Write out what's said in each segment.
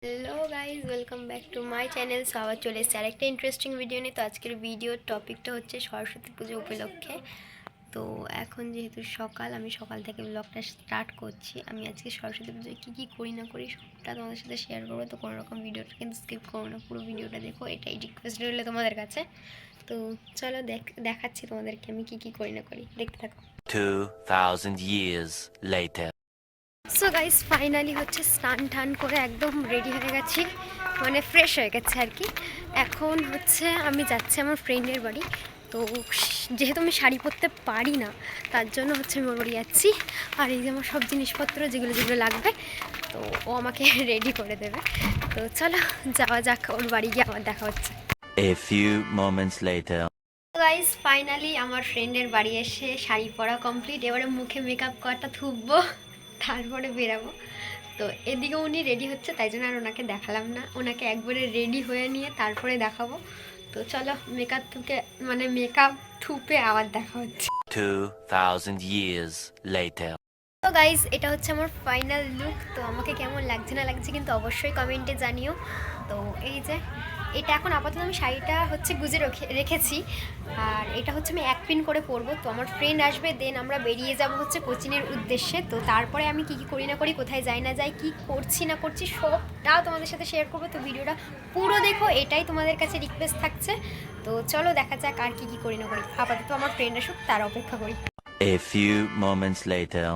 Hello guys, welcome back to my channel. So আবার চলে এসেছে আরেকটা ইন্টারেস্টিং ভিডিও নিয়ে। তো আজকের ভিডিওর টপিকটা হচ্ছে সরস্বতী পুজো উপলক্ষে। তো এখন যেহেতু সকাল, আমি সকাল থেকে ব্লগটা স্টার্ট করছি। আমি আজকে সরস্বতী পুজোয় কী করি না করি সবটা তোমাদের সাথে শেয়ার করবো। তো কোনো রকম ভিডিওটা কিন্তু স্কিপ করো না, পুরো ভিডিওটা দেখো, এটাই রিকোয়েস্ট রইলো তোমাদের কাছে। তো চলো দেখাচ্ছি তোমাদেরকে আমি কী করি না করি, দেখতে থাকো। 2000 years later. So guys, finally হচ্ছে স্নান টান করে একদম রেডি হয়ে গেছি, মানে ফ্রেশ হয়ে গেছে আর কি। এখন হচ্ছে আমি যাচ্ছি আমার ফ্রেন্ডের বাড়ি। তো যেহেতু আমি শাড়ি পরতে পারি না, তার জন্য হচ্ছে আমি ওর বাড়ি যাচ্ছি। আর এই যে আমার সব জিনিসপত্র যেগুলো লাগবে, তো ও আমাকে রেডি করে দেবে। তো চলো যাওয়া যাক, ওর বাড়ি গিয়ে আমার দেখা হচ্ছে। A few moments later. Guys, finally আমার ফ্রেন্ডের বাড়ি এসে শাড়ি পরা কমপ্লিট। এবারে মুখে মেকআপ করাটা থুববো, তারপরে বেরাবো। তো এদিকে উনি রেডি হচ্ছে, তাই জন্য আর ওনাকে দেখালাম না, ওনাকে একবারে রেডি হয়ে নিয়ে তারপরে দেখাবো। তো চলো মেকআপ থুপে আবার দেখা হচ্ছে। 2000 years later. তো গাইজ, এটা হচ্ছে আমার ফাইনাল লুক। তো আমাকে কেমন লাগছে না লাগছে কিন্তু অবশ্যই কমেন্টে জানিও। তো এই যে এটা এখন আপাতত আমি শাড়িটা হচ্ছে গুজে রেখেছি। আর এটা হচ্ছে আমি এক পিন করে পরবো। তো আমার ফ্রেন্ড আসবে, দেন আমরা বেরিয়ে যাব হচ্ছে কোচিনের উদ্দেশ্যে। তো তারপরে আমি কী করি না করি, কোথায় যাই না যাই, কী করছি না করছি সবটা তোমাদের সাথে শেয়ার করবো। তো ভিডিওটা পুরো দেখো, এটাই তোমাদের কাছে রিকোয়েস্ট থাকছে। তো চলো দেখা যাক আর কী করি না করি। আপাতত আমার ফ্রেন্ড আসুক, তার অপেক্ষা করি। A few moments later.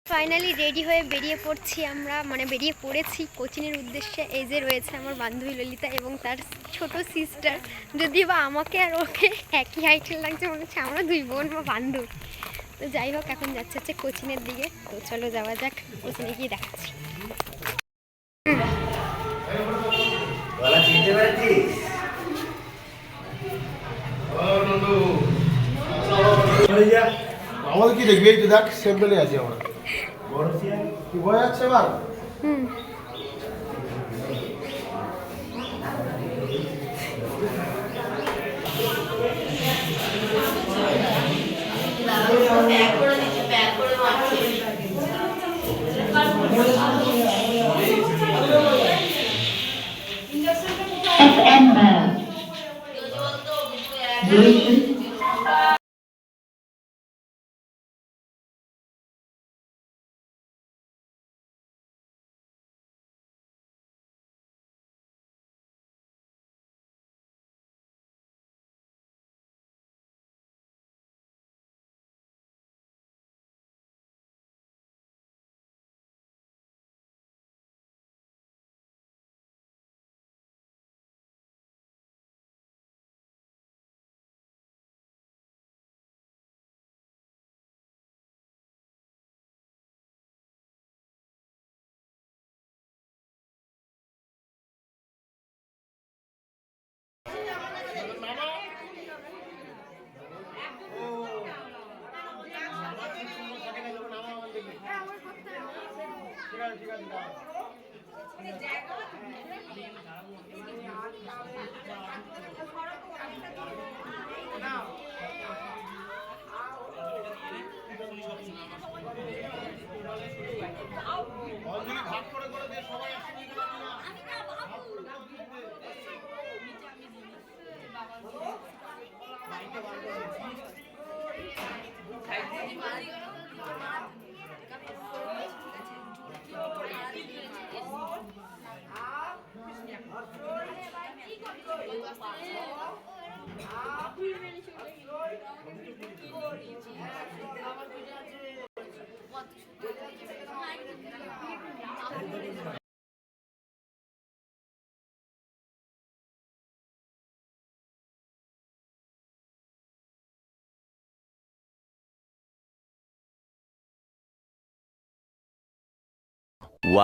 Finally ready হয়ে বেরিয়ে পড়ছি আমরা, বেরিয়ে পড়েছি কোচিনের উদ্দেশ্যে। এই যে রয়েছে আমার বান্ধবী ললিতা এবং তার ছোট সিস্টার। যদিও বা আমাকে আর ওকে একই হাইটের লাগছে, মনে হচ্ছে আমরা দুই বোন বা বান্ধব। তো যাই হোক, এখন যাচ্ছে হচ্ছে কোচিনের দিকে। তো চলো যাওয়া যাক, কোচিনে গিয়ে দেখাচ্ছি। আমাদের কি দেখবি? এই তো দেখ স্যাম্পলে আছে আমার কি বয় যাচ্ছে এবার।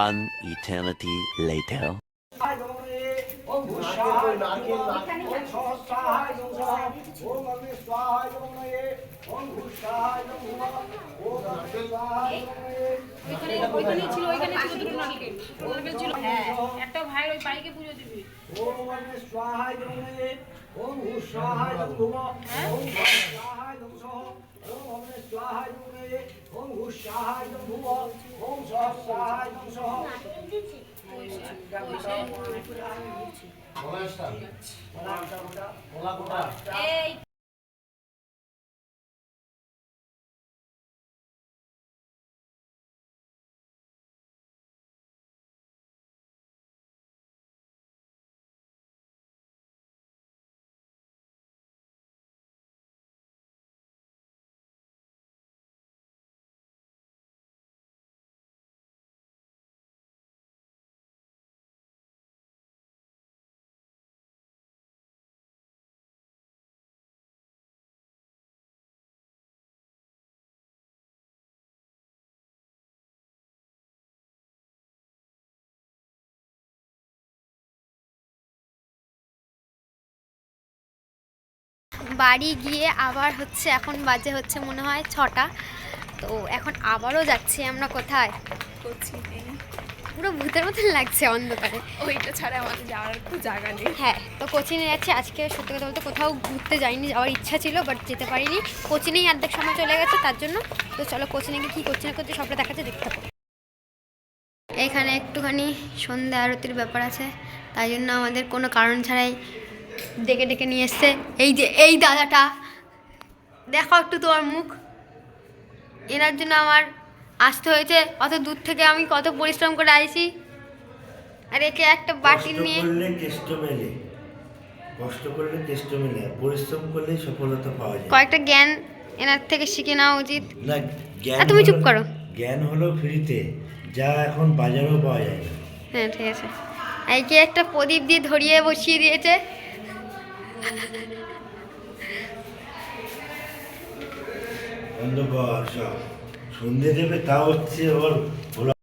One eternity later. ওইখানে ছিল দুটো নারকেল ছিল। হ্যাঁ, একটা ভাইয়ের ওই বাইকে পুজো দিবি। এই বাড়ি গিয়ে আবার হচ্ছে এখন বাজে হচ্ছে মনে হয় 6টা। তো এখন আবারও যাচ্ছি আমরা কোথায়, পুরো ভূতের মতন লাগছে অন্ধকারে। ওইটা ছাড়া আমাদের যাওয়ার খুব জায়গা নেই। হ্যাঁ, তো কোচিনে যাচ্ছি। আজকে সত্যি কথা বলতে কোথাও ঘুরতে যাইনি, যাওয়ার ইচ্ছা ছিল বাট যেতে পারিনি। কোচিনেই অর্ধেক সময় চলে গেছে তার জন্য। তো চলো কোচিনে গিয়ে কী করছি না করছি সবটা দেখাচ্ছে, দেখতে থাকো। এখানে একটুখানি সন্ধ্যা আরতির ব্যাপার আছে, তাই জন্য আমাদের কোনো কারণ ছাড়াই ডেকে ডেকে নিয়ে এসছে। এই যে এই দাদাটা, দেখো একটু তোমার মুখ। এনার জন্য আমার আসতে হয়েছে অত দূর থেকে, আমি কত পরিশ্রম করে আইছি। আর একে একটা বাটি নিয়ে, কষ্ট করলে কেষ্ট মেলে, পরিশ্রম করলে সফলতা পাওয়া যায়। কয়েকটা জ্ঞান এনার থেকে শিখে নেওয়া উচিত। না, জ্ঞান আর তুমি চুপ হলো- করো। জ্ঞান হলো ফ্রিতে, যা এখন বাজারেও পাওয়া যায় না। হ্যাঁ ঠিক আছে। একে একটা প্রদীপ দিয়ে ধরিয়ে বসিয়ে দিয়েছে। অন্ধকার সব সন্ধে দেবে, তা হচ্ছে ওর ভোলা।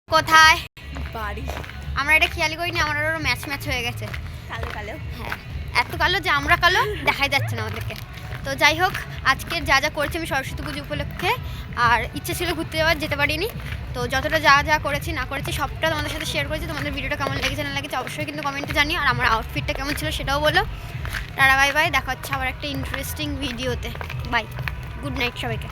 কোথায় বাড়ি আমরা এটা খেয়ালই করিনি, আমার আরও ম্যাচ ম্যাচ হয়ে গেছে। কালো কালো। হ্যাঁ, এত কালো যে আমরা কালো দেখাই যাচ্ছে না আমাদেরকে। তো যাই হোক, আজকের যা যা করেছি আমি সরস্বতী পুজো উপলক্ষে, আর ইচ্ছে ছিল ঘুরতে যাওয়ার, যেতে পারিনি। তো যতটা যা যা করেছি না করেছি সবটা তোমাদের সাথে শেয়ার করেছি। তোমাদের ভিডিওটা কেমন লেগেছে না লেগেছে অবশ্যই কিন্তু কমেন্টে জানিও। আর আমার আউটফিটটা কেমন ছিল সেটাও বলো। টাটা বাই বাই, দেখা হচ্ছে আবার একটা ইন্টারেস্টিং ভিডিওতে। বাই, গুড নাইট সবাইকে।